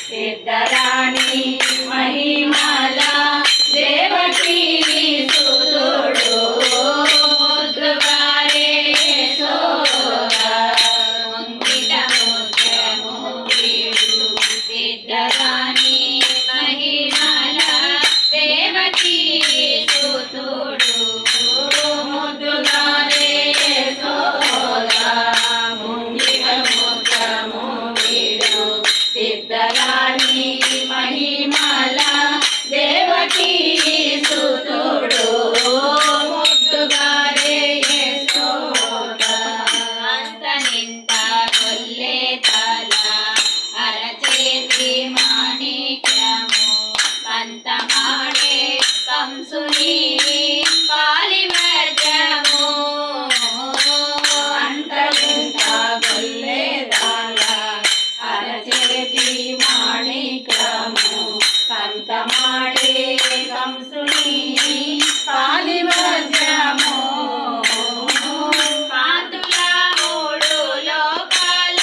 సిద్ధరాణి మహిమల దేవకీ సుతుడు ముద్దుగారే యశోద ముంగిట ముత్యము వీడు సిద్ధరాణి మహిమల దేవకీ సుతుడు ముద్దుగారే యశోద ముంగిట ముత్యము వీడు సిద్ధరాణి మహిమల దేవకీ సుతుడు ముద్దుగారే యశోద అంత నింత గొల్లె తల అరచేతి మాణిక్యము పంతమాడే కంసుని పాలివర్జము అంత నింత గొల్లె తల అరచేతి మాణిక్యము పంతమాడే కంసుని పాలివర్జము కాంతుల మూడు లోకాల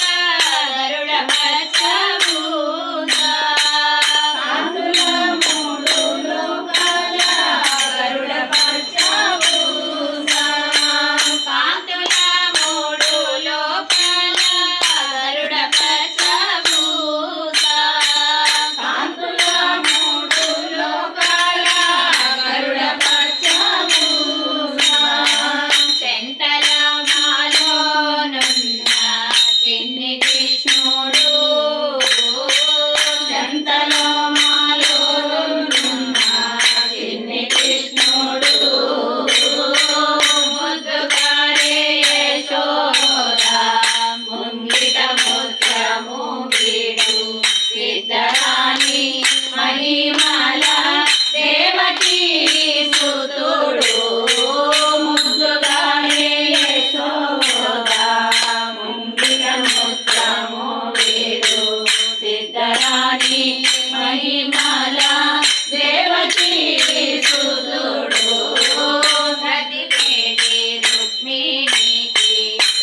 గరుడ పచ్చభూత కాంతుల మూడు లోకాల గరుడ పచ్చభూత కాంతుల మూడు లోకాల గరుడ పచ్చభూత కాంతుల మూడు లోకాల గరుడ పచ్చభూత చెంతల మాలోనున్న చిన్ని కృష్ణుడు చెంతల మాలోనున్న చిన్ని కృష్ణుడు ముద్దుగారే యశోద ముంగిట ముత్యము వీడు సిద్ధరాణి మహిమల దేవకీ సుతుడు ముద్దుగారే యశోద ముంగిట ముత్యము వీడు సిద్ధరాణి మహిమల దేవకీ సుతుడు ప్రతివేది రుక్మిణికి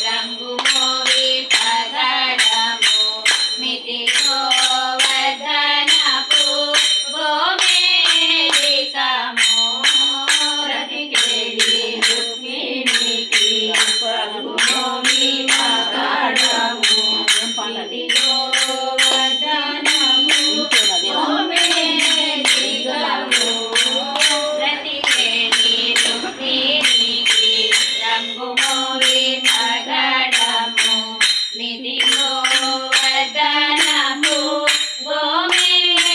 రంగు మోవి పగడము మితి గోవర్ధనపు గోమేధికము ప్రతివేది రుక్మిణికి రంగు మోవి పగడము మితి గోవర్ధనపు గోమేధికము ప్రతివేది రుక్మిణికి రంగు మోవి పగడము మితి గోవర్ధనపు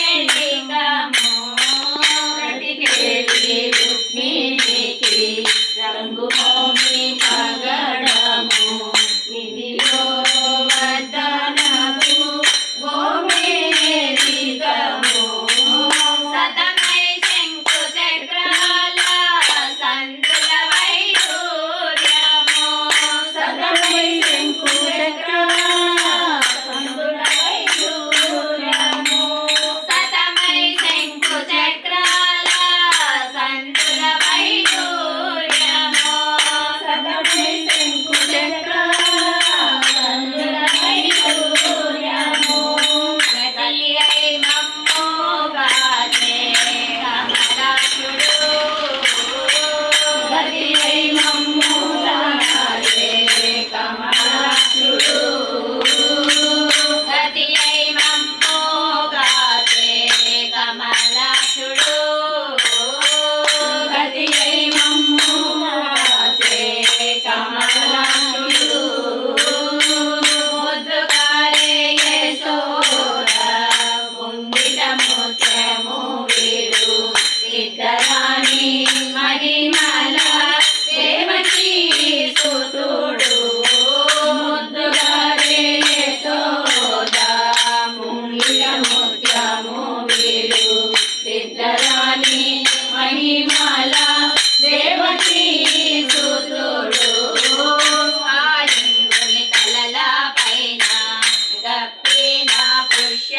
గోమేధికము ప్రతివేది రుక్మిణికి రంగు మోవి పగడము మితి గోవర్ధనపు గోమేధికము సతమై శంకు చక్రాల సంతుల వైడూర్యము సతమై శంకు చక్రాల సంతుల వైడూర్యము సతమై శంకు చక్రాల సంతుల వైడూర్యము సతమై శంకు చక్రాల సంతుల వైడూర్యము గతి అయి మమ్ము గాచే కమలాక్షుడు గతి అయి మమ్ము గాచే కమలాక్షుడు గతి అయి మమ్ము గాచే కమలాక్షుడు గతి అయి మమ్ము గాచే కమలాక్షుడు ముద్దుగారే యశోద ముంగిట ముత్యము వీడు సిద్ధరాణి మహిమల దేవకీ సుతుడు ముద్దుగారే యశోద ముంగిట ముత్యము వీడు సిద్ధరాణి మహిమల దేవకీ సుతుడు ఆలింగుని తలల పైన గప్పిన పుష్య